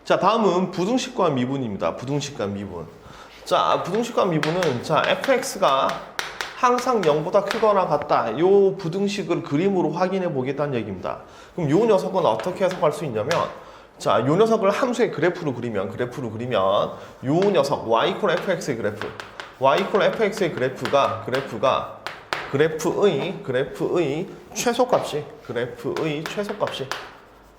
자, 다음은 부등식과 미분입니다. 부등식과 미분. 자, 부등식과 미분은 자, fx가 항상 0보다 크거나 같다. 요 부등식을 그림으로 확인해 보겠다는 얘기입니다. 그럼 요 녀석은 어떻게 해석할 수 있냐면 자, 요 녀석을 함수의 그래프로 그리면 요 녀석 y 이퀄 fx의 그래프 fx의 그래프의 최소값이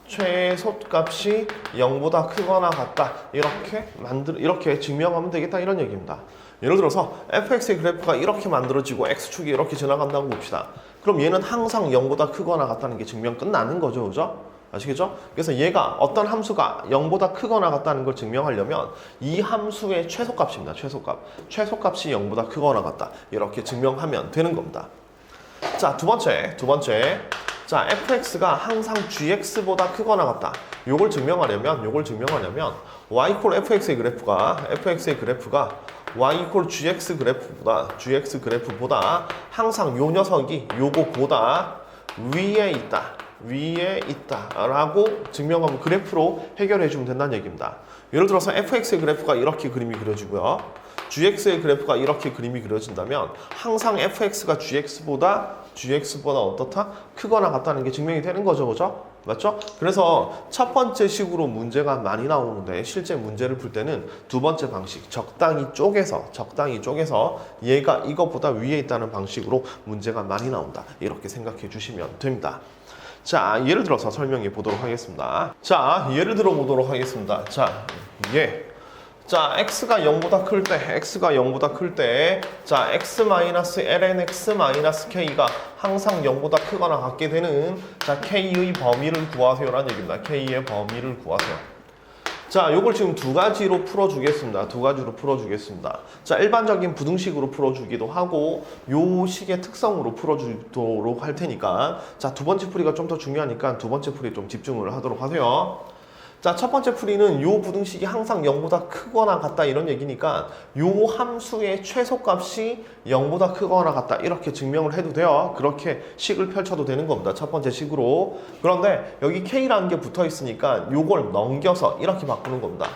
최소값이 0보다 크거나 같다. 이렇게 증명하면 되겠다 이런 얘기입니다. 예를 들어서 fx의 그래프가 이렇게 만들어지고 x축이 이렇게 지나간다고 봅시다. 그럼 얘는 항상 0보다 크거나 같다는 게 증명 끝나는 거죠. 그죠? 아시겠죠? 그래서 얘가 어떤 함수가 0보다 크거나 같다는 걸 증명하려면 이 함수의 최소값입니다. 최소값이 0보다 크거나 같다. 이렇게 증명하면 되는 겁니다. 자, 두 번째. 자, fx가 항상 gx보다 크거나 같다. 요걸 증명하려면 y 이퀄 fx의 그래프가 y 이퀄 gx 그래프보다 항상 요 녀석이 요거보다 위에 있다 라고 증명하면 그래프로 해결해 주면 된다는 얘기입니다. 예를 들어서 fx의 그래프가 이렇게 그림이 그려지고요. gx의 그래프가 이렇게 그림이 그려진다면 항상 fx가 gx보다 어떻다? 크거나 같다는 게 증명이 되는 거죠. 그죠? 맞죠? 그래서 첫 번째 식으로 문제가 많이 나오는데 실제 문제를 풀 때는 두 번째 방식, 적당히 쪼개서 얘가 이것보다 위에 있다는 방식으로 문제가 많이 나온다. 이렇게 생각해 주시면 됩니다. 자, 예를 들어서 설명해 보도록 하겠습니다. 자, 자, x가 0보다 클 때, 자, x-ln-x-k가 항상 0보다 크거나 같게 되는, 자, k의 범위를 구하세요라는 얘기입니다. k의 범위를 구하세요. 자, 요걸 지금 두 가지로 풀어주겠습니다. 자, 일반적인 부등식으로 풀어주기도 하고, 요 식의 특성으로 풀어주도록 할 테니까, 자, 두 번째 풀이가 좀 더 중요하니까 두 번째 풀이 좀 집중을 하도록 하세요. 자, 첫 번째 풀이는 요 부등식이 항상 0보다 크거나 같다 이런 얘기니까 요 함수의 최소값이 0보다 크거나 같다 이렇게 증명을 해도 돼요. 그렇게 식을 펼쳐도 되는 겁니다. 첫 번째 식으로. 그런데 여기 k라는 게 붙어 있으니까 요걸 넘겨서 이렇게 바꾸는 겁니다.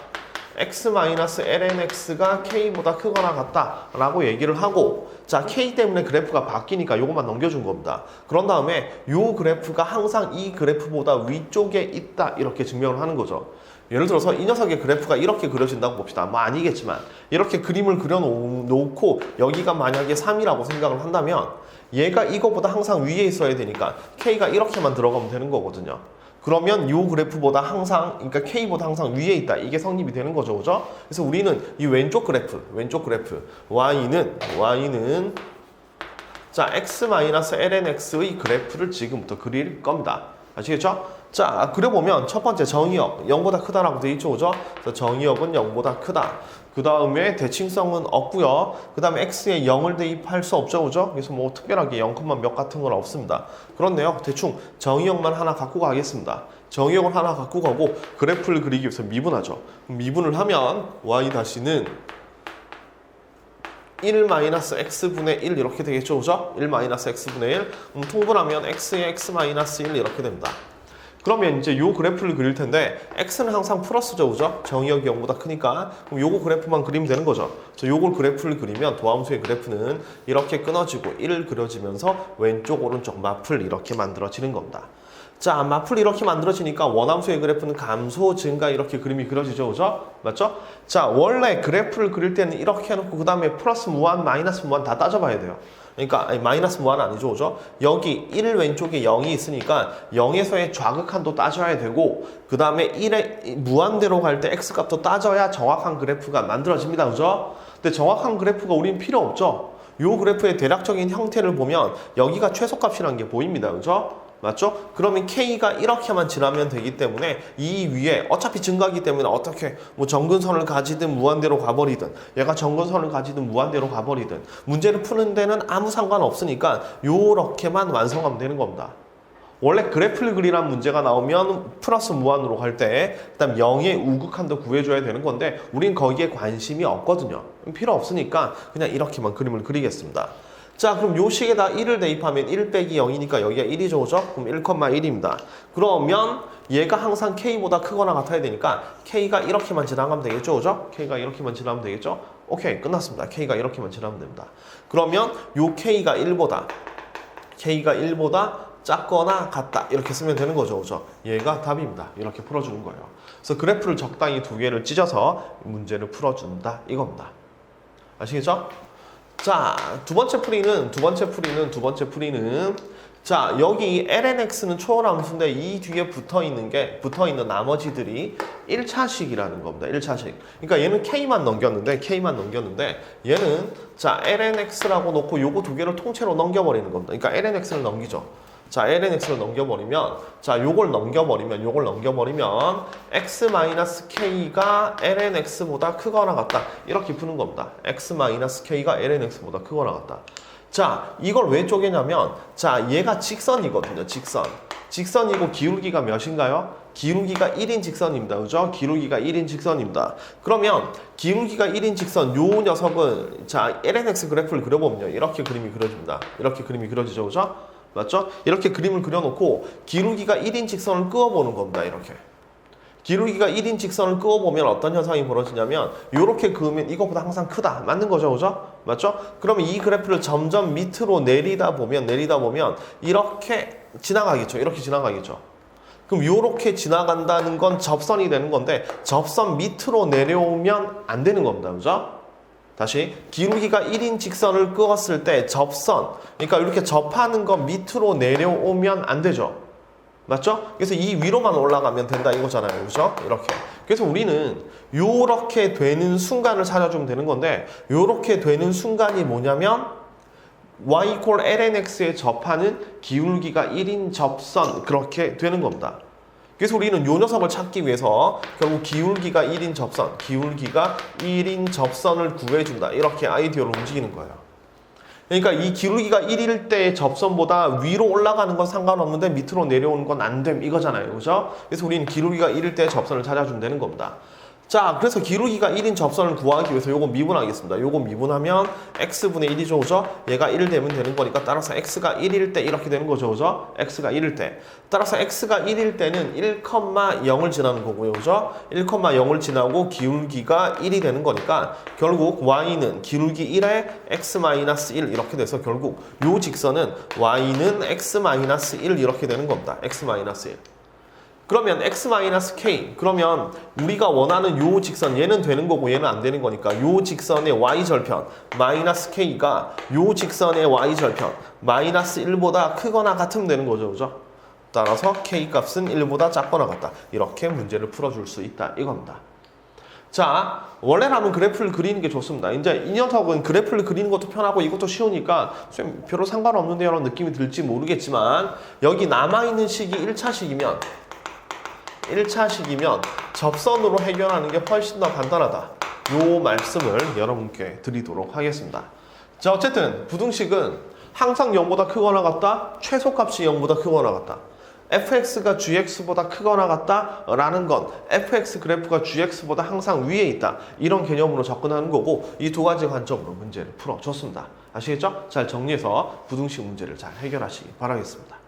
x-lnx가 k보다 크거나 같다 라고 얘기를 하고 자, k 때문에 그래프가 바뀌니까 요것만 넘겨준 겁니다. 그런 다음에 요 그래프가 항상 이 그래프보다 위쪽에 있다 이렇게 증명을 하는 거죠. 예를 들어서 이 녀석의 그래프가 이렇게 그려진다고 봅시다. 뭐 아니겠지만 이렇게 그림을 그려놓고 여기가 만약에 3이라고 생각을 한다면 얘가 이거보다 항상 위에 있어야 되니까 k가 이렇게만 들어가면 되는 거거든요. 그러면 이 그래프보다 항상, 그러니까 K보다 항상 위에 있다. 이게 성립이 되는 거죠. 그죠? 그래서 우리는 이 왼쪽 그래프, Y는 자, x-lnx의 그래프를 지금부터 그릴 겁니다. 아시겠죠? 자, 그려보면 첫 번째 정의역, 0보다 크다라고 되어 있죠. 그죠? 그래서 정의역은 0보다 크다. 그 다음에 대칭성은 없고요. 그 다음에 x에 0을 대입할 수 없죠. 그죠? 그래서 뭐 특별하게 0, 몇 같은 건 없습니다. 그렇네요. 대충 정의역만 하나 갖고 가겠습니다. 정의역을 하나 갖고 가고 그래프를 그리기 위해서 미분하죠. 미분을 하면 y-는 1-x분의 1 이렇게 되겠죠. 그죠? 1-x분의 1. 통분하면 x에 x-1 이렇게 됩니다. 그러면 이제 요 그래프를 그릴 텐데 x는 항상 플러스죠. 그죠? 정의역이 0보다 크니까 그럼 요거 그래프만 그리면 되는 거죠. 요걸 그래프를 그리면 도함수의 그래프는 이렇게 끊어지고 1 그려지면서 왼쪽 오른쪽 마플 이렇게 만들어지는 겁니다. 자, 마플 이렇게 만들어지니까 원함수의 그래프는 감소, 증가 이렇게 그림이 그려지죠. 그죠? 맞죠? 자, 원래 그래프를 그릴 때는 이렇게 해놓고 그 다음에 플러스 무한, 마이너스 무한 다 따져봐야 돼요. 그러니까 아니, 마이너스 무한은 아니죠. 그죠? 여기 1 왼쪽에 0이 있으니까 0에서의 좌극한도 따져야 되고 그 다음에 1에 무한대로 갈 때 x값도 따져야 정확한 그래프가 만들어집니다. 그죠? 근데 정확한 그래프가 우린 필요 없죠. 요 그래프의 대략적인 형태를 보면 여기가 최소값이라는 게 보입니다. 그죠? 맞죠? 그러면 K가 이렇게만 지나면 되기 때문에 이 위에 어차피 증가하기 때문에 어떻게 뭐 정근선을 가지든 무한대로 가버리든 얘가 정근선을 가지든 무한대로 가버리든 문제를 푸는 데는 아무 상관없으니까 요렇게만 완성하면 되는 겁니다. 원래 그래프를 그리란 문제가 나오면 플러스 무한으로 갈 때 그다음 0의 우극한도 구해줘야 되는 건데 우린 거기에 관심이 없거든요. 필요 없으니까 그냥 이렇게만 그림을 그리겠습니다. 자, 그럼 요 식에다 1을 대입하면 1 빼기 0이니까 여기가 1이죠, 그죠? 그럼 1,1입니다. 그러면 얘가 항상 K보다 크거나 같아야 되니까 K가 이렇게만 지나가면 되겠죠, 그죠? K가 이렇게만 지나가면 되겠죠? 오케이, 끝났습니다. K가 이렇게만 지나가면 됩니다. 그러면 요 K가 1보다 작거나 같다 이렇게 쓰면 되는 거죠, 그죠? 얘가 답입니다. 이렇게 풀어주는 거예요. 그래서 그래프를 적당히 두 개를 찢어서 문제를 풀어준다 이겁니다. 아시겠죠? 자, 두 번째 풀이는 자, 여기 lnx는 초월함수인데 이 뒤에 붙어있는 나머지들이 1차식이라는 겁니다. 1차식. 그러니까 얘는 K만 넘겼는데 얘는 자, lnx라고 놓고 요거 두 개를 통째로 넘겨버리는 겁니다. 그러니까 lnx를 넘기죠. 자, lnx를 넘겨버리면 요걸 넘겨버리면 x-k가 lnx보다 크거나 같다. 이렇게 푸는 겁니다. x-k가 lnx보다 크거나 같다. 자, 이걸 왜 쪼개냐면 자, 얘가 직선이거든요. 직선이고 기울기가 몇인가요? 기울기가 1인 직선입니다. 그죠? 기울기가 1인 직선입니다. 그러면 기울기가 1인 직선 요 녀석은 자, lnx 그래프를 그려보면요. 이렇게 그림이 그려집니다. 이렇게 그림이 그려지죠. 그죠? 맞죠? 이렇게 그림을 그려놓고 기울기가 1인 직선을 그어보는 겁니다. 이렇게. 기울기가 1인 직선을 그어보면 어떤 현상이 벌어지냐면 이렇게 그으면 이거보다 항상 크다. 맞는 거죠, 그죠? 맞죠? 그러면 이 그래프를 점점 밑으로 내리다 보면 이렇게 지나가겠죠. 이렇게 지나가겠죠. 그럼 이렇게 지나간다는 건 접선이 되는 건데 접선 밑으로 내려오면 안 되는 겁니다. 그죠? 다시 기울기가 1인 직선을 그었을 때 접선, 그러니까 이렇게 접하는 거 밑으로 내려오면 안 되죠. 맞죠? 그래서 이 위로만 올라가면 된다 이거잖아요. 그죠? 이렇게. 그래서 우리는 요렇게 되는 순간을 찾아주면 되는 건데 요렇게 되는 순간이 뭐냐면 y = lnx에 접하는 기울기가 1인 접선 그렇게 되는 겁니다. 그래서 우리는 요 녀석을 찾기 위해서 결국 기울기가 1인 접선을 구해준다. 이렇게 아이디어로 움직이는 거예요. 그러니까 이 기울기가 1일 때의 접선보다 위로 올라가는 건 상관없는데 밑으로 내려오는 건 안 됨 이거잖아요. 그죠? 그래서 우리는 기울기가 1일 때의 접선을 찾아주면 되는 겁니다. 자, 그래서 기울기가 1인 접선을 구하기 위해서 요거 미분하겠습니다. 요거 미분하면 x분의 1이죠, 그죠? 얘가 1 되면 되는 거니까 따라서 x가 1일 때 이렇게 되는 거죠, 그죠? x가 1일 때. 따라서 x가 1일 때는 1,0을 지나는 거고요, 그죠? 1,0을 지나고 기울기가 1이 되는 거니까 결국 y는 기울기 1에 x-1 이렇게 돼서 결국 요 직선은 y는 x-1 이렇게 되는 겁니다. x-1. 그러면 x-k 그러면 우리가 원하는 요 직선 얘는 되는 거고 얘는 안 되는 거니까 요 직선의 y절편 -k가 요 직선의 y절편 -1보다 크거나 같으면 되는 거죠. 그죠? 따라서 k 값은 1보다 작거나 같다. 이렇게 문제를 풀어줄 수 있다 이겁니다. 자, 원래라면 그래프를 그리는 게 좋습니다. 이제 이 녀석은 그래프를 그리는 것도 편하고 이것도 쉬우니까 쌤 별로 상관없는데 이런 느낌이 들지 모르겠지만 여기 남아있는 식이 1차식이면 접선으로 해결하는 게 훨씬 더 간단하다. 요 말씀을 여러분께 드리도록 하겠습니다. 자, 어쨌든 부등식은 항상 0보다 크거나 같다. 최소값이 0보다 크거나 같다. fx가 gx보다 크거나 같다 라는 건 fx 그래프가 gx보다 항상 위에 있다. 이런 개념으로 접근하는 거고 이 두 가지 관점으로 문제를 풀어줬습니다. 아시겠죠? 잘 정리해서 부등식 문제를 잘 해결하시기 바라겠습니다.